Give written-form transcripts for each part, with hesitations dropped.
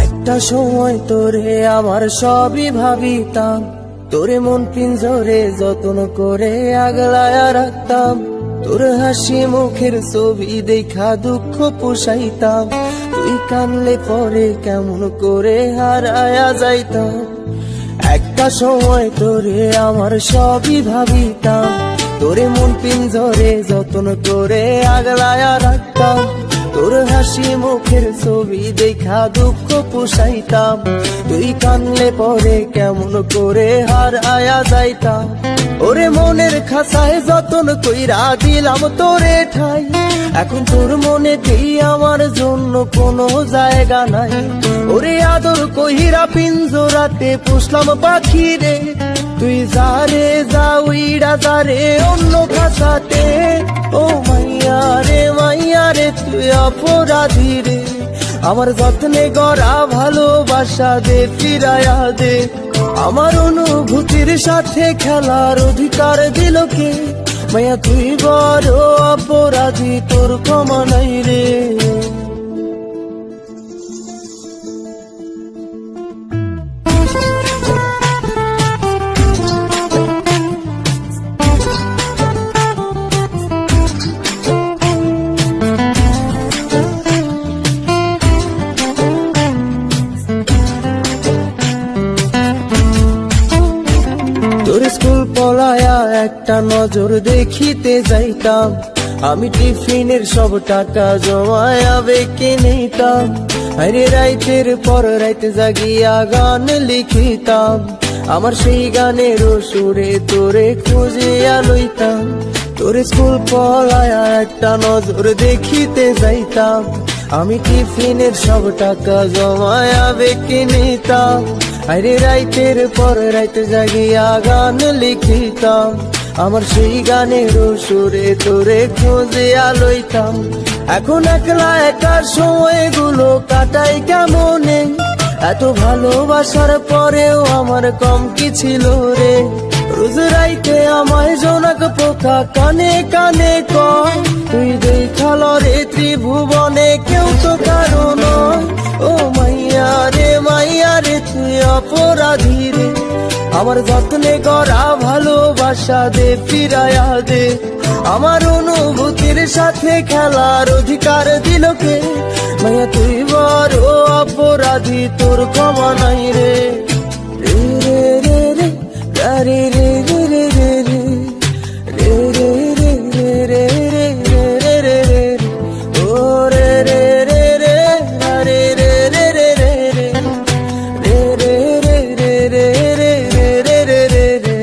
একটা সময় তোরে আমার সবই ভাবিতাম, তোরে মন পিঞ্জরে যত্ন করে আগলায়া রাখতাম। তোর হাসি মুখের ছবি দেখা দুঃখ পোষাইতাম, তুই কানলে পরে কেমন করে হারায়া যাইতাম। একটা সময় তোরে আমার সবই ভাবিতাম, তোরে মন পিঞ্জরে যত্ন করে আগলায়া রাখতাম। তোর হাসি মুখের ছবি দেখা দুঃখ পোষাইতাম, তুই কানলে পরে কেমন করে হারায়া যাইতাম। ওরে মনের খাঁচায় যতন কইরা দিলাম তোরে ঠাই, এখন তোর মনে আমার জন্য কোনো জায়গা নাই। ওরে আদর কইরা পিঞ্জরাতে পুষলাম পাখি রে, তুই যারে যা উইড়া যারে অন্য খাঁচাতে। ও মাইয়া রে তুই অপরাধী রে, আমার যত্নে গড়া ভালোবাসা দে ফিরায়া দে। আমার অনুভূতির সাথে খেলার অধিকার দিল কে? মাইয়া তুই বড় অপরাধী, তোর ক্ষমা নাই রে। তোর স্কুল পলায়া একটা নজর দেখিতে যাইতাম, আমি টিফিনের সব টাকা জমায়া বেঁকে নিতাম। আরে রাইতের পর রাইতে জাগিয়া গান লিখিতাম, আমার সেই গানের সুরে তোরে খুঁজিয়া লইতাম। তোর স্কুল পলায়া একটা নজর দেখিতে যাইতাম, আমি টিফিনের সব টাকা জমায়া বেঁকে নিতাম। আরে রাইতের পর রাইতে জাগিয়া গান লিখিতাম, আমার সেই গানের সুরে তোরে খুঁজিয়া লইতাম। এখন একলা একার সময়গুলো কাটাই কেমনে, এত ভালোবাসার পরেও আমার কম কি ছিল রে। রোজ রাইতে আমায় জোনাক পোকা কানে কানে কয়, তুই দেখাল রে ত্রিভুবনে কেউ তো কারো নয়। ও মাইয়া রে তুই অপরাধী রে, আমার যত্নে গড়া ভালোবাসা দে ফিরায়া দে। আমার অনুভূতির সাথে খেলার অধিকার দিল কে? মাইয়া তুই বড় অপরাধী, তোর ক্ষমা নাই রে। রে রে রে রে রে রে রে রে রে রে রে রে রে রে রে রে ও রে রে রে রে রে রে রে রে রে রে রে রে রে রে রে রে।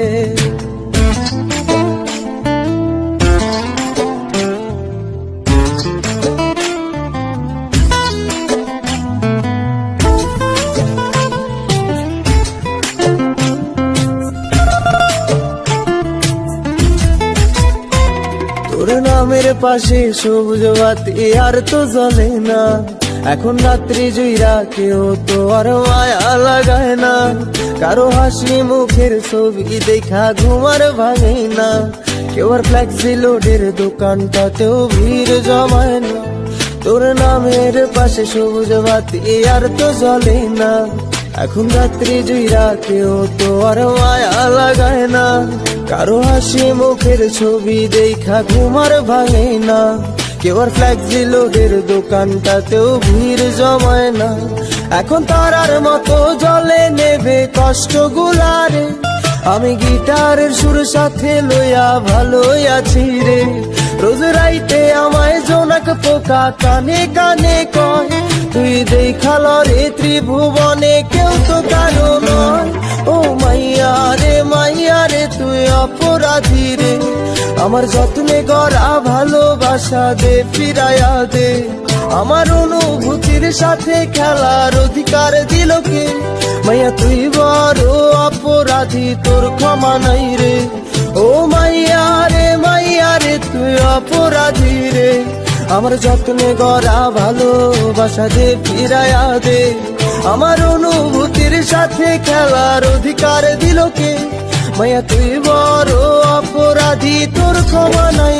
তোর নামের পাশে সবুজ বাতি আর তো জ্বলে না, এখন রাত্রি জুইরা কেউ তো আর মায়া লাগায় না। কারো হাসি মুখের ছবি দেখা ঘুমার ভাঙে না, কেউ আর ফ্লেক্সি লোডের দোকানটাতেও ভিড় জমায় না। তোর নামের পাশে সবুজ বাতি আর তো জ্বলে না, এখন রাত্রি জুইরা কেউ তো আর মায়া লাগায় না। কারো হাসি মুখের ছবি দেখা ঘুমার ভাঙে না, কেউ আর ফ্লেক্সি লোডের দোকানটাতেও ভিড় জমায় না। এখন তারার মতো জলে নেবে কষ্ট গুলারে, আমি গিটারের সুর সাথে লইয়া ভালোই আছি রে। রোজ রাইতে আমায় জোনাক পোকা কানে কানে কয়, তুই দেখাল রে ত্রিভুবনে কেউ তো কারো নয়। ও মাইয়া রে তুই অপরাধী রে, আমার যত্নে গড়া ভালোবাসা দে ফিরায়া দে। আমার অনুভূতির সাথে খেলার অধিকার দিল কে? মাইয়া তুই বড় অপরাধী, তোর ক্ষমা নাই রে। ও মাইয়া রে তুই অপরাধী রে, আমার যত্নে গড়া ভালোবাসা দে ফিরায়া দে। আমার অনুভূতির সাথে খেলার অধিকার দিল কে? মায়া তুই বড় অপরাধী, তোর ক্ষমা নাই